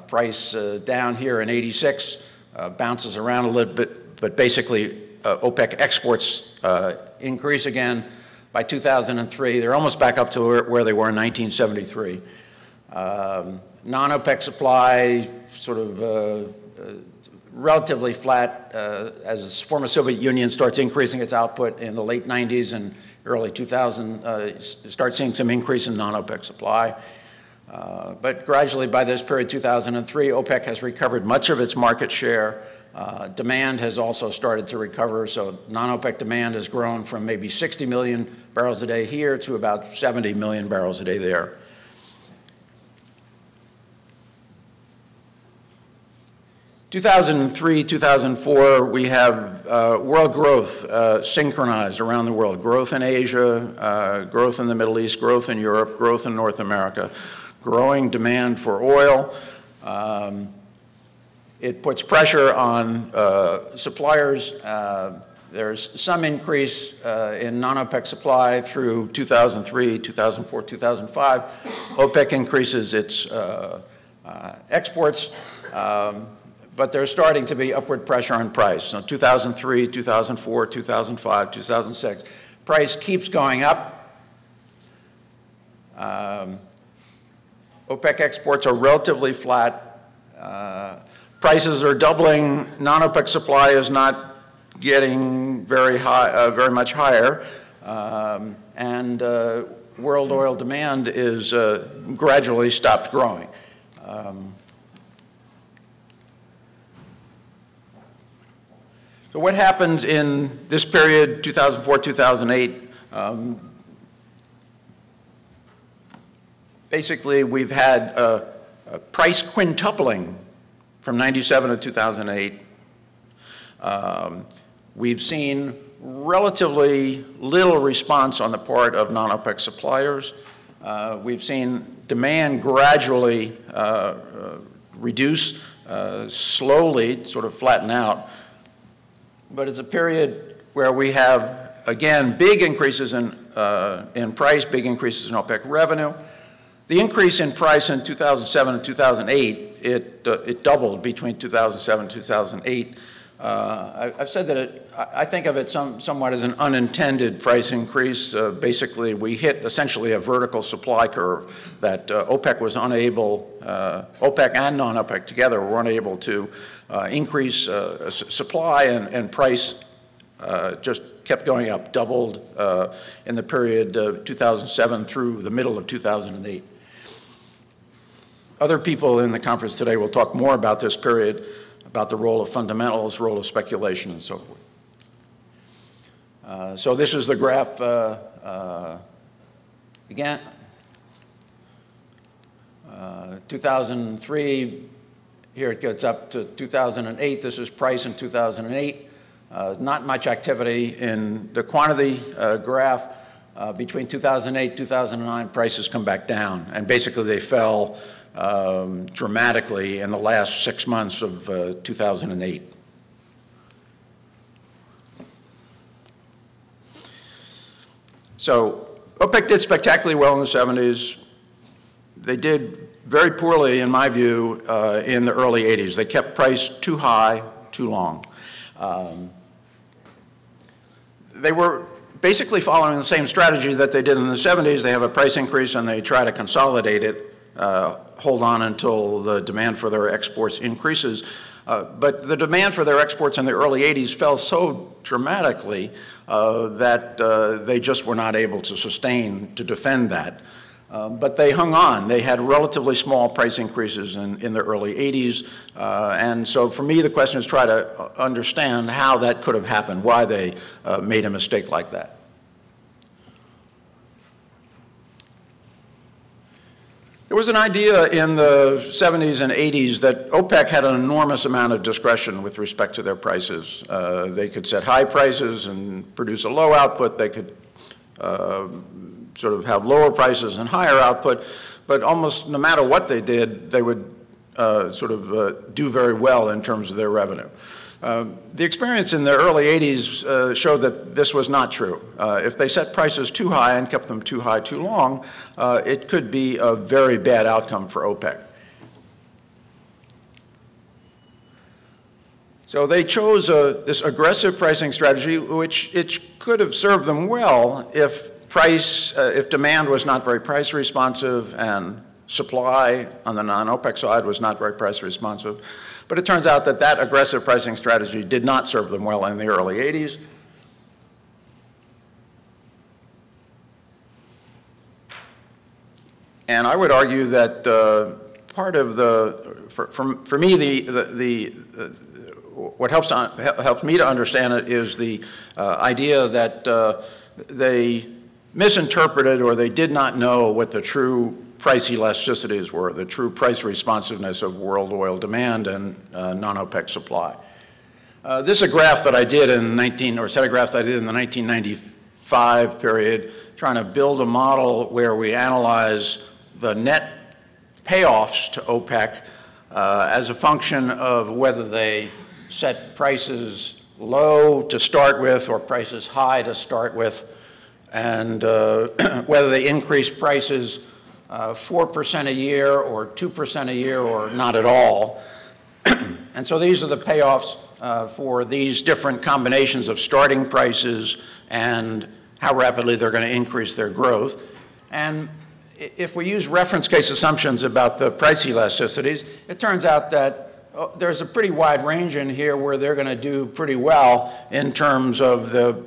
Price down here in 86, bounces around a little bit, but basically OPEC exports increase again. By 2003, they're almost back up to where they were in 1973. Non-OPEC supply sort of relatively flat as the former Soviet Union starts increasing its output in the late 90s and early 2000, start seeing some increase in non-OPEC supply. But gradually by this period, 2003, OPEC has recovered much of its market share. Demand has also started to recover, so non-OPEC demand has grown from maybe 60 million barrels a day here to about 70 million barrels a day there. 2003, 2004, we have world growth synchronized around the world. Growth in Asia, growth in the Middle East, growth in Europe, growth in North America, growing demand for oil. It puts pressure on suppliers. There's some increase in non-OPEC supply through 2003, 2004, 2005. OPEC increases its exports. But there's starting to be upward pressure on price. So 2003, 2004, 2005, 2006, price keeps going up. OPEC exports are relatively flat. Prices are doubling. Non-OPEC supply is not getting very high, very much higher. And world oil demand is gradually stopped growing. So what happens in this period, 2004, 2008? Basically, we've had a price quintupling from 97 to 2008. We've seen relatively little response on the part of non-OPEC suppliers. We've seen demand gradually reduce, slowly sort of flatten out. But it's a period where we have, again, big increases in price, big increases in OPEC revenue. The increase in price in 2007 and 2008, it doubled between 2007 and 2008. I've said that I think of it somewhat as an unintended price increase. Basically, we hit essentially a vertical supply curve that OPEC was unable, OPEC and non-OPEC together were unable to increase supply, and price just kept going up, doubled in the period 2007 through the middle of 2008. Other people in the conference today will talk more about this period, about the role of fundamentals, role of speculation, and so forth. So this is the graph again. 2003, here it gets up to 2008. This is price in 2008. Not much activity in the quantity graph. Between 2008, 2009, prices come back down, and basically they fell dramatically in the last 6 months of 2008. So OPEC did spectacularly well in the 70s. They did very poorly, in my view, in the early 80s. They kept price too high, too long. They were basically following the same strategy that they did in the 70s. They have a price increase and they try to consolidate it, hold on until the demand for their exports increases. But the demand for their exports in the early 80s fell so dramatically that they just were not able to sustain, to defend that. But they hung on. They had relatively small price increases in the early 80s. And so for me, the question is try to understand how that could have happened, why they made a mistake like that. There was an idea in the 70s and 80s that OPEC had an enormous amount of discretion with respect to their prices. They could set high prices and produce a low output. They could sort of have lower prices and higher output, but almost no matter what they did, they would do very well in terms of their revenue. The experience in the early 80s showed that this was not true. If they set prices too high and kept them too high too long, it could be a very bad outcome for OPEC. So they chose this aggressive pricing strategy, which it could have served them well if demand was not very price responsive and supply on the non-OPEC side was not very price responsive. But it turns out that that aggressive pricing strategy did not serve them well in the early 80s. And I would argue that part of for me, what helps me to understand it is the idea that they misinterpreted or they did not know what the true price elasticities were, the true price responsiveness of world oil demand and non-OPEC supply. This is a graph that I did in set of graphs I did in the 1995 period, trying to build a model where we analyze the net payoffs to OPEC as a function of whether they set prices low to start with or prices high to start with, and whether they increase prices 4% a year or 2% a year or not at all. And so these are the payoffs for these different combinations of starting prices and how rapidly they're going to increase their growth. And if we use reference case assumptions about the price elasticities, it turns out that there's a pretty wide range in here where they're going to do pretty well in terms of the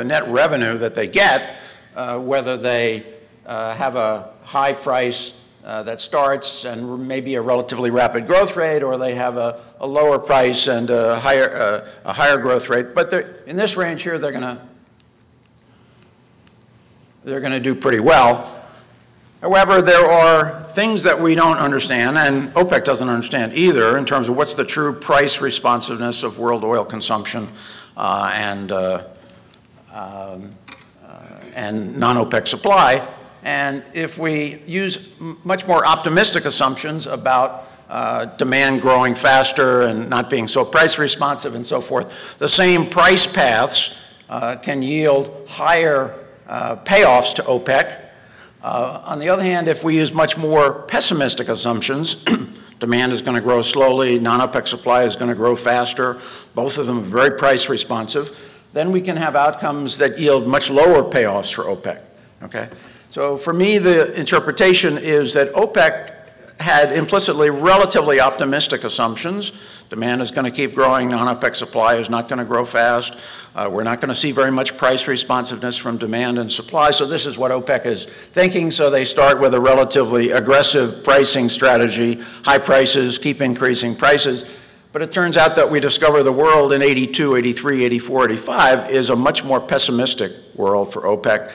net revenue that they get, whether they have a high price that starts and maybe a relatively rapid growth rate, or they have a lower price and a higher growth rate. But in this range here, they're going to do pretty well. However, there are things that we don't understand, and OPEC doesn't understand either, in terms of what's the true price responsiveness of world oil consumption and non-OPEC supply. And if we use much more optimistic assumptions about demand growing faster and not being so price responsive and so forth, the same price paths can yield higher payoffs to OPEC. On the other hand, if we use much more pessimistic assumptions, demand is going to grow slowly, non-OPEC supply is going to grow faster, both of them are very price responsive, then we can have outcomes that yield much lower payoffs for OPEC, okay? So for me, the interpretation is that OPEC had implicitly relatively optimistic assumptions. Demand is going to keep growing, non-OPEC supply is not going to grow fast. We're not going to see very much price responsiveness from demand and supply, so this is what OPEC is thinking. So they start with a relatively aggressive pricing strategy, high prices, keep increasing prices. But it turns out that we discover the world in 82, 83, 84, 85 is a much more pessimistic world for OPEC,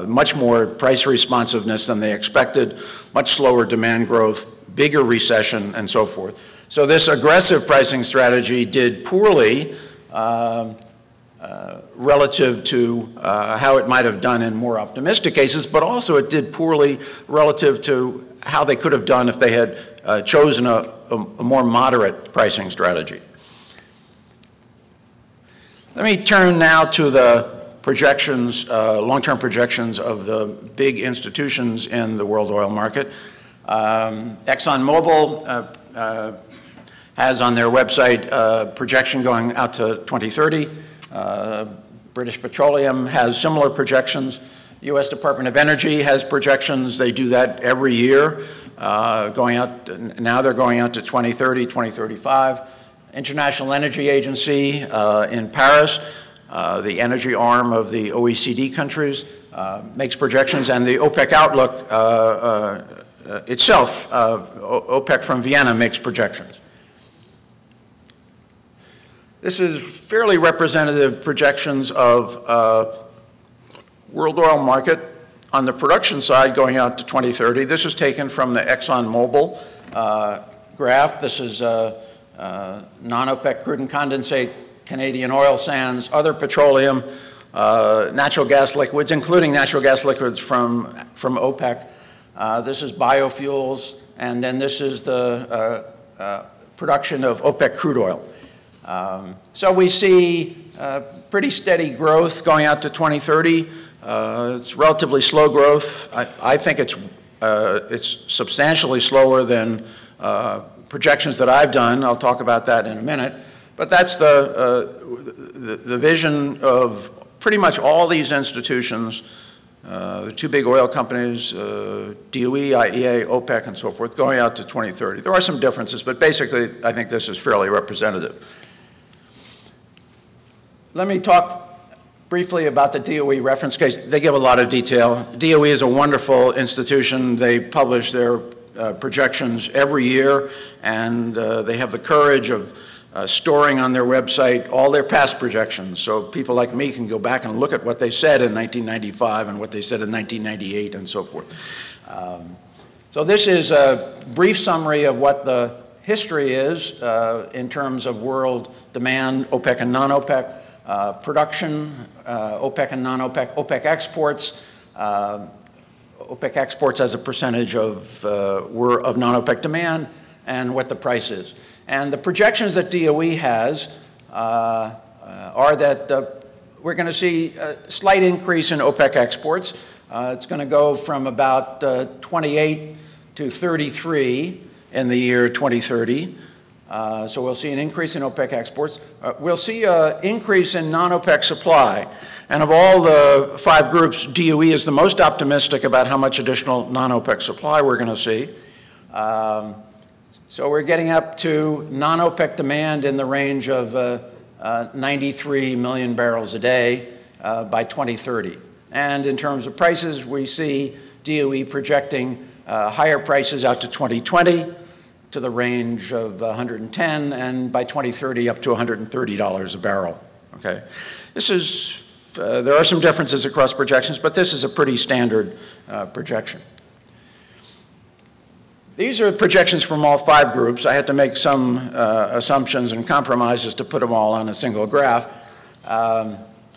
much more price responsiveness than they expected, much slower demand growth, bigger recession, and so forth. So this aggressive pricing strategy did poorly relative to how it might have done in more optimistic cases, but also it did poorly relative to how they could have done if they had chosen a more moderate pricing strategy. Let me turn now to the projections, long-term projections of the big institutions in the world oil market. ExxonMobil has on their website a projection going out to 2030. British Petroleum has similar projections. U.S. Department of Energy has projections. They do that every year, going out, now they're going out to 2030, 2035. International Energy Agency in Paris, the energy arm of the OECD countries, makes projections, and the OPEC outlook itself, OPEC from Vienna, makes projections. This is fairly representative projections of world oil market on the production side going out to 2030. This is taken from the ExxonMobil graph. This is non-OPEC crude and condensate, Canadian oil sands, other petroleum, natural gas liquids, including natural gas liquids from OPEC. This is biofuels, and then this is the production of OPEC crude oil. So we see pretty steady growth going out to 2030. It's relatively slow growth. I think it's substantially slower than projections that I've done. I'll talk about that in a minute. But that's the vision of pretty much all these institutions, the two big oil companies, DOE, IEA, OPEC, and so forth, going out to 2030. There are some differences, but basically, I think this is fairly representative. Let me talk briefly about the DOE reference case. They give a lot of detail. DOE is a wonderful institution. They publish their projections every year, and they have the courage of storing on their website all their past projections, so people like me can go back and look at what they said in 1995 and what they said in 1998 and so forth. So this is a brief summary of what the history is in terms of world demand, OPEC and non-OPEC, production, OPEC and non-OPEC, OPEC exports, OPEC exports as a percentage of non-OPEC demand, and what the price is. And the projections that DOE has are that we're going to see a slight increase in OPEC exports. It's going to go from about 28 to 33 in the year 2030. So we'll see an increase in OPEC exports. We'll see an increase in non-OPEC supply. And of all the 5 groups, DOE is the most optimistic about how much additional non-OPEC supply we're going to see. So we're getting up to non-OPEC demand in the range of 93 million barrels a day by 2030. And in terms of prices, we see DOE projecting higher prices out to 2020 to the range of 110, and by 2030 up to $130 a barrel. Okay, this is there are some differences across projections, but this is a pretty standard projection. These are projections from all 5 groups. I had to make some assumptions and compromises to put them all on a single graph.